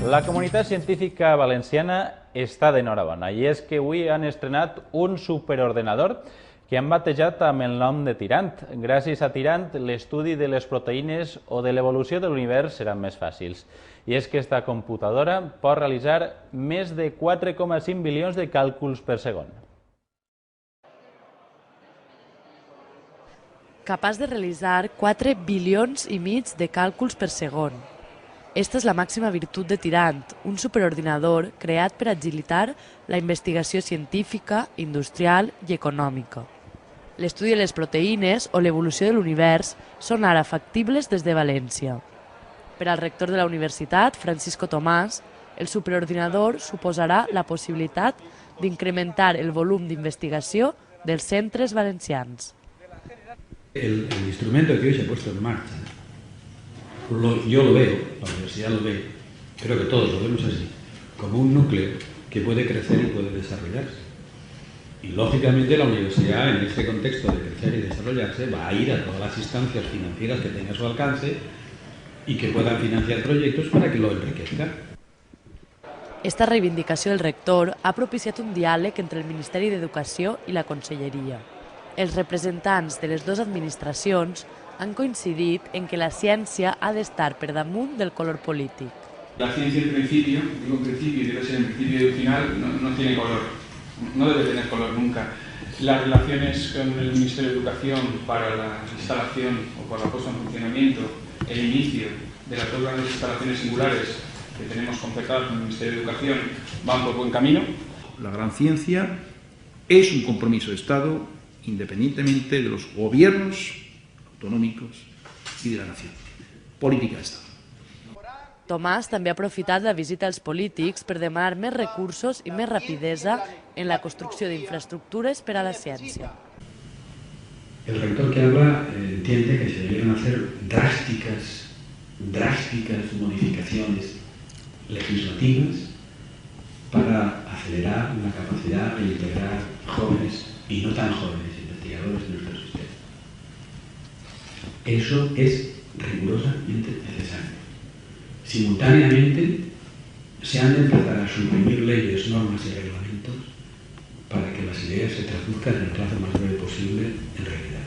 La comunitat científica valenciana està d'enhorabona i és que avui han estrenat un superordenador que han batejat amb el nom de Tirant. Gràcies a Tirant, l'estudi de les proteïnes o de l'evolució de l'univers seran més fàcils. I és que aquesta computadora pot realitzar més de 4,5 bilions de càlculs per segon. Capaç de realitzar 4 bilions i mig de càlculs per segon. Esta és la màxima virtut de Tirant, un superordinador creat per agilitar la investigació científica, industrial i econòmica. L'estudi de les proteïnes o l'evolució de l'univers són ara factibles des de València. Per al rector de la universitat, Francisco Tomàs, el superordinador suposarà la possibilitat d'incrementar el volum d'investigació dels centres valencians. El instrumento que hoy se ha puesto en marcha, yo lo veo, la universidad lo ve, creo que todos lo vemos así, como un núcleo que puede crecer y puede desarrollarse. Y lógicamente la universidad en este contexto de crecer y desarrollarse va a ir a todas las instancias financieras que tenga a su alcance y que puedan financiar proyectos para que lo enriquezcan. Esta reivindicació del rector ha propiciat un diàleg entre el Ministeri d'Educació i la Conselleria. Els representants de les dues administracions han coincidit en que la ciència ha d'estar per damunt del color polític. La ciencia en principio, digo en principio y debe ser en principio y final, no tiene color, no debe tener color nunca. Las relaciones con el Ministerio de Educación para la instalación o para la puesta en funcionamiento, el inicio de las dos grandes instalaciones singulares que tenemos concertadas con el Ministerio de Educación van por buen camino. La gran ciencia es un compromiso de Estado independientemente de los gobiernos autonòmics i de la nació. Política d'Estat. Tomàs també ha aprofitat la visita als polítics per demanar més recursos i més rapidesa en la construcció d'infraestructures per a la ciència. El rector que habla entiende que se debieron hacer drásticas modificaciones legislativas para acelerar la capacidad de integrar jóvenes y no tan jóvenes investigadores en nuestro sistema. Eso es rigurosamente necesario. Simultáneamente se han de empezar a suprimir leyes, normas y reglamentos para que las ideas se traduzcan en el plazo más breve posible en realidad.